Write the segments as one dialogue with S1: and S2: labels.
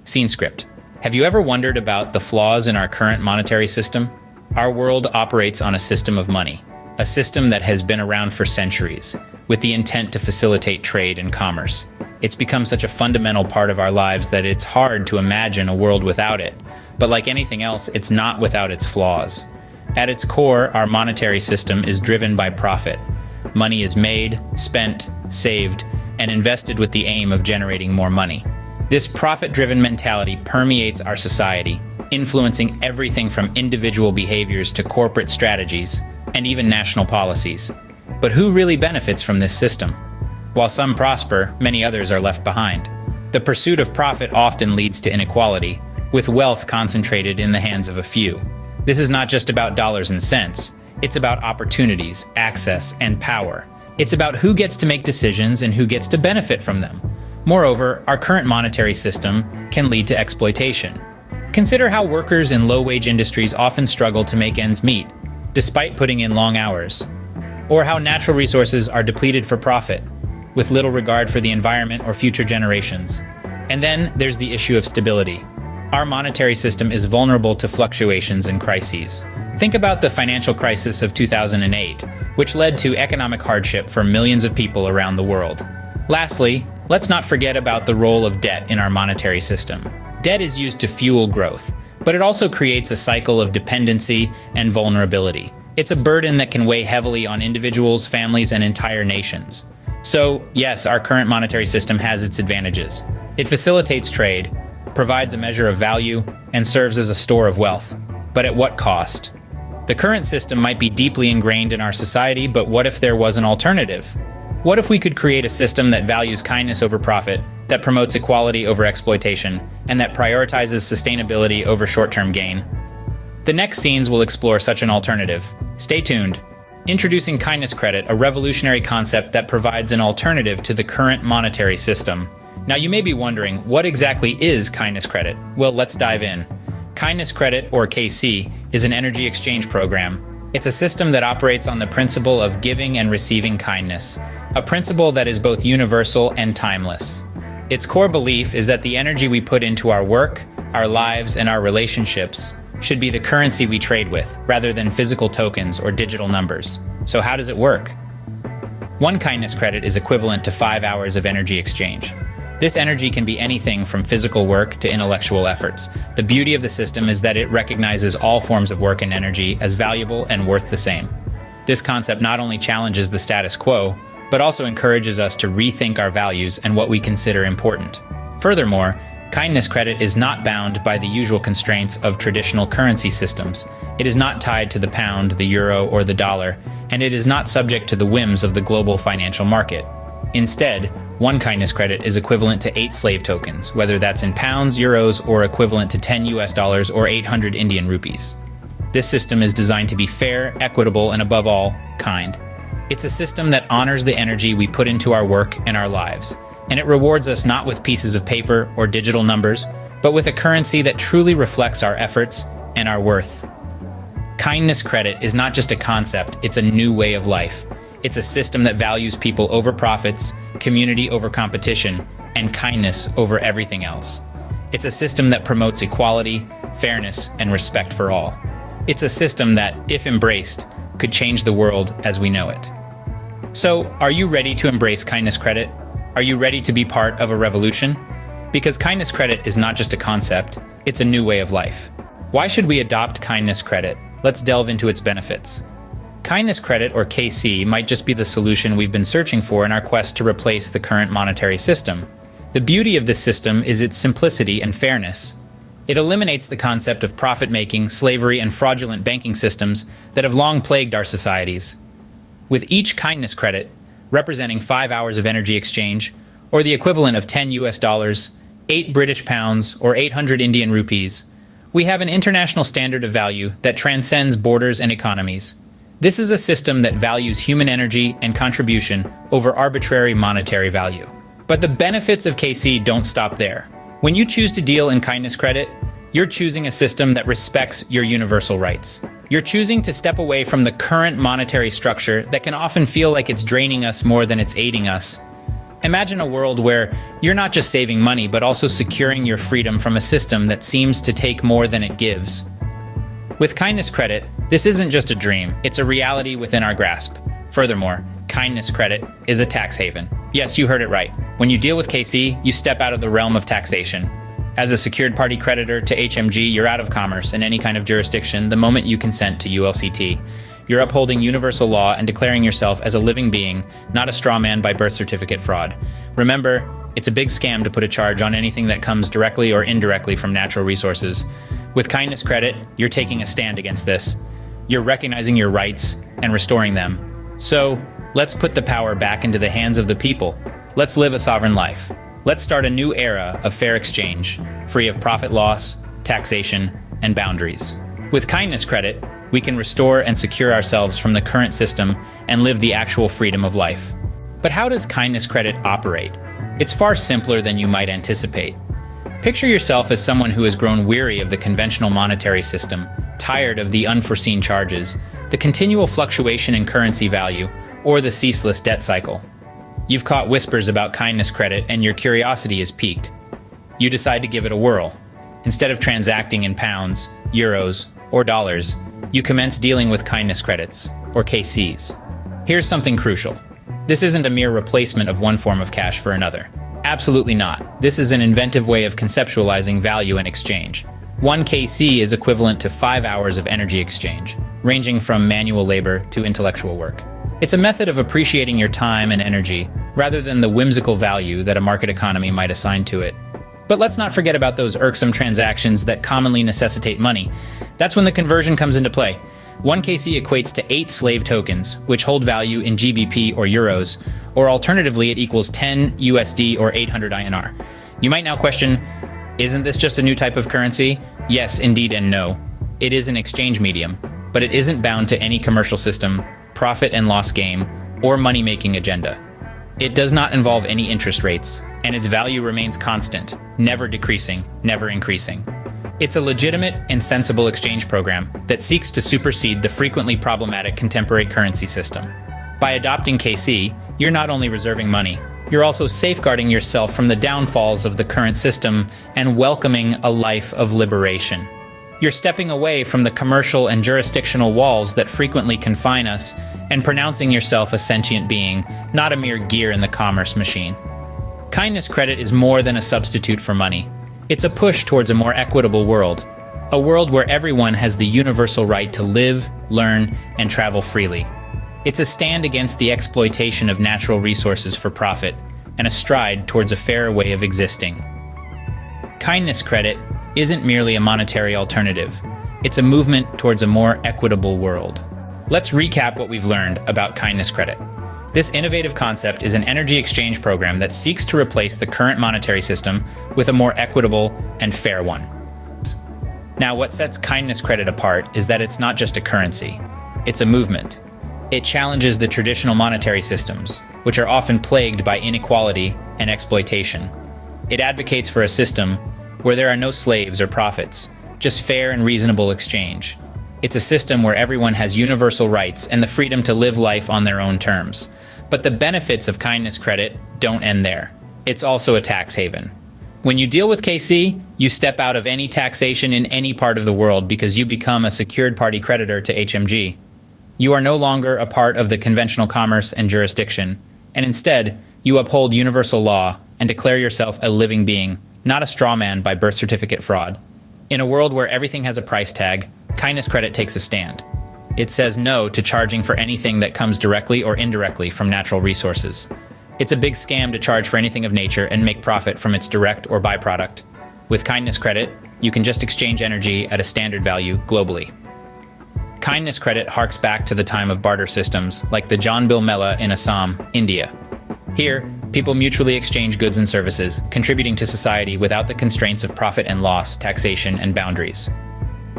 S1: Scene script. Have you ever wondered about the flaws in our current monetary system? Our world operates on a system of money, a system that has been around for centuries, with the intent to facilitate trade and commerce. It's become such a fundamental part of our lives that it's hard to imagine a world without it. But like anything else, it's not without its flaws. At its core, our monetary system is driven by profit. Money is made, spent, saved, and invested with the aim of generating more money. This profit-driven mentality permeates our society, influencing everything from individual behaviors to corporate strategies, and even national policies. But who really benefits from this system? While some prosper, many others are left behind. The pursuit of profit often leads to inequality, with wealth concentrated in the hands of a few. This is not just about dollars and cents. It's about opportunities, access, and power. It's about who gets to make decisions and who gets to benefit from them. Moreover, our current monetary system can lead to exploitation. Consider how workers in low-wage industries often struggle to make ends meet, despite putting in long hours. Or how natural resources are depleted for profit, with little regard for the environment or future generations. And then there's the issue of stability. Our monetary system is vulnerable to fluctuations and crises. Think about the financial crisis of 2008, which led to economic hardship for millions of people around the world. Lastly, let's not forget about the role of debt in our monetary system. Debt is used to fuel growth, but it also creates a cycle of dependency and vulnerability. It's a burden that can weigh heavily on individuals, families, and entire nations. So, yes, our current monetary system has its advantages. It facilitates trade, provides a measure of value, and serves as a store of wealth. But at what cost? The current system might be deeply ingrained in our society, but what if there was an alternative? What if we could create a system that values kindness over profit, that promotes equality over exploitation, and that prioritizes sustainability over short-term gain? The next scenes will explore such an alternative. Stay tuned. Introducing kindness credit, a revolutionary concept that provides an alternative to the current monetary system. Now you may be wondering, what exactly is kindness credit? Well, let's dive in. Kindness credit, or KC, is an energy exchange program. It's a system that operates on the principle of giving and receiving kindness, a principle that is both universal and timeless. Its core belief is that the energy we put into our work, our lives, and our relationships should be the currency we trade with, rather than physical tokens or digital numbers. So how does it work? One kindness credit is equivalent to 5 hours of energy exchange. This energy can be anything from physical work to intellectual efforts. The beauty of the system is that it recognizes all forms of work and energy as valuable and worth the same. This concept not only challenges the status quo, but also encourages us to rethink our values and what we consider important. Furthermore, kindness credit is not bound by the usual constraints of traditional currency systems. It is not tied to the pound, the euro, or the dollar, and it is not subject to the whims of the global financial market. Instead, one kindness credit is equivalent to 8 slave tokens, whether that's in pounds, euros, or equivalent to 10 US dollars or 800 Indian rupees. This system is designed to be fair, equitable, and above all, kind. It's a system that honors the energy we put into our work and our lives, and it rewards us not with pieces of paper or digital numbers, but with a currency that truly reflects our efforts and our worth. Kindness credit is not just a concept, it's a new way of life. It's a system that values people over profits, community over competition, and kindness over everything else. It's a system that promotes equality, fairness, and respect for all. It's a system that, if embraced, could change the world as we know it. So, are you ready to embrace kindness credit? Are you ready to be part of a revolution? Because kindness credit is not just a concept, it's a new way of life. Why should we adopt kindness credit? Let's delve into its benefits. Kindness credit, or KC, might just be the solution we've been searching for in our quest to replace the current monetary system. The beauty of this system is its simplicity and fairness. It eliminates the concept of profit-making, slavery, and fraudulent banking systems that have long plagued our societies. With each kindness credit, representing 5 hours of energy exchange, or the equivalent of 10 US dollars, 8 British pounds, or 800 Indian rupees, we have an international standard of value that transcends borders and economies. This is a system that values human energy and contribution over arbitrary monetary value. But the benefits of KC don't stop there. When you choose to deal in kindness credit, you're choosing a system that respects your universal rights. You're choosing to step away from the current monetary structure that can often feel like it's draining us more than it's aiding us. Imagine a world where you're not just saving money, but also securing your freedom from a system that seems to take more than it gives. With kindness credit, this isn't just a dream, it's a reality within our grasp. Furthermore, kindness credit is a tax haven. Yes, you heard it right. When you deal with KC, you step out of the realm of taxation. As a secured party creditor to HMG, you're out of commerce in any kind of jurisdiction the moment you consent to ULCT. You're upholding universal law and declaring yourself as a living being, not a straw man by birth certificate fraud. Remember, it's a big scam to put a charge on anything that comes directly or indirectly from natural resources. With kindness credit, you're taking a stand against this. You're recognizing your rights and restoring them. So, let's put the power back into the hands of the people. Let's live a sovereign life. Let's start a new era of fair exchange, free of profit loss, taxation, and boundaries. With kindness credit, we can restore and secure ourselves from the current system and live the actual freedom of life. But how does kindness credit operate? It's far simpler than you might anticipate. Picture yourself as someone who has grown weary of the conventional monetary system, tired of the unforeseen charges, the continual fluctuation in currency value, or the ceaseless debt cycle. You've caught whispers about kindness credit and your curiosity is piqued. You decide to give it a whirl. Instead of transacting in pounds, euros, or dollars, you commence dealing with kindness credits, or KCs. Here's something crucial. This isn't a mere replacement of one form of cash for another. Absolutely not. This is an inventive way of conceptualizing value and exchange. One KC is equivalent to 5 hours of energy exchange, ranging from manual labor to intellectual work. It's a method of appreciating your time and energy, rather than the whimsical value that a market economy might assign to it. But let's not forget about those irksome transactions that commonly necessitate money. That's when the conversion comes into play. 1 KC equates to 8 slave tokens, which hold value in GBP or euros, or alternatively it equals 10 USD or 800 INR. You might now question, isn't this just a new type of currency? Yes, indeed, and no. It is an exchange medium, but it isn't bound to any commercial system, profit and loss game, or money-making agenda. It does not involve any interest rates, and its value remains constant, never decreasing, never increasing. It's a legitimate and sensible exchange program that seeks to supersede the frequently problematic contemporary currency system. By adopting KC, you're not only reserving money, you're also safeguarding yourself from the downfalls of the current system and welcoming a life of liberation. You're stepping away from the commercial and jurisdictional walls that frequently confine us and pronouncing yourself a sentient being, not a mere gear in the commerce machine. Kindness credit is more than a substitute for money. It's a push towards a more equitable world, a world where everyone has the universal right to live, learn, and travel freely. It's a stand against the exploitation of natural resources for profit and a stride towards a fairer way of existing. Kindness credit isn't merely a monetary alternative. It's a movement towards a more equitable world. Let's recap what we've learned about kindness credit. This innovative concept is an energy exchange program that seeks to replace the current monetary system with a more equitable and fair one. Now, what sets kindness credit apart is that it's not just a currency. It's a movement. It challenges the traditional monetary systems, which are often plagued by inequality and exploitation. It advocates for a system where there are no slaves or profits, just fair and reasonable exchange. It's a system where everyone has universal rights and the freedom to live life on their own terms. But the benefits of kindness credit don't end there. It's also a tax haven. When you deal with KC, you step out of any taxation in any part of the world because you become a secured party creditor to HMG. You are no longer a part of the conventional commerce and jurisdiction, and instead, you uphold universal law and declare yourself a living being, not a straw man by birth certificate fraud. In a world where everything has a price tag, kindness credit takes a stand. It says no to charging for anything that comes directly or indirectly from natural resources. It's a big scam to charge for anything of nature and make profit from its direct or byproduct. With kindness credit, you can just exchange energy at a standard value globally. Kindness credit harks back to the time of barter systems, like the John Bill Mela in Assam, India. Here, people mutually exchange goods and services, contributing to society without the constraints of profit and loss, taxation, and boundaries.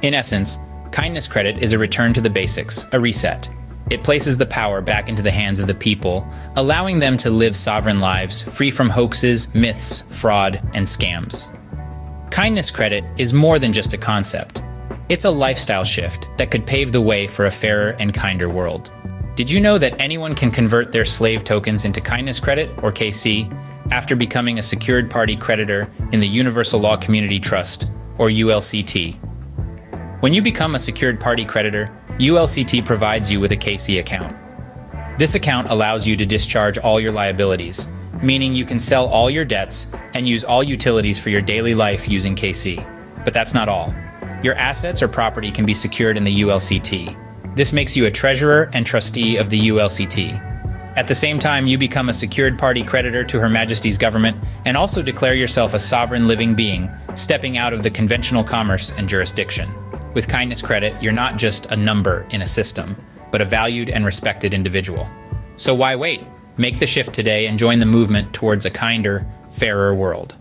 S1: In essence, kindness credit is a return to the basics, a reset. It places the power back into the hands of the people, allowing them to live sovereign lives, free from hoaxes, myths, fraud, and scams. Kindness credit is more than just a concept. It's a lifestyle shift that could pave the way for a fairer and kinder world. Did you know that anyone can convert their slave tokens into kindness credit, or KC, after becoming a secured party creditor in the Universal Law Community Trust, or ULCT? When you become a secured party creditor, ULCT provides you with a KC account. This account allows you to discharge all your liabilities, meaning you can sell all your debts and use all utilities for your daily life using KC. But that's not all. Your assets or property can be secured in the ULCT. This makes you a treasurer and trustee of the ULCT. At the same time, you become a secured party creditor to Her Majesty's government and also declare yourself a sovereign living being, stepping out of the conventional commerce and jurisdiction. With kindness credit, you're not just a number in a system, but a valued and respected individual. So why wait? Make the shift today and join the movement towards a kinder, fairer world.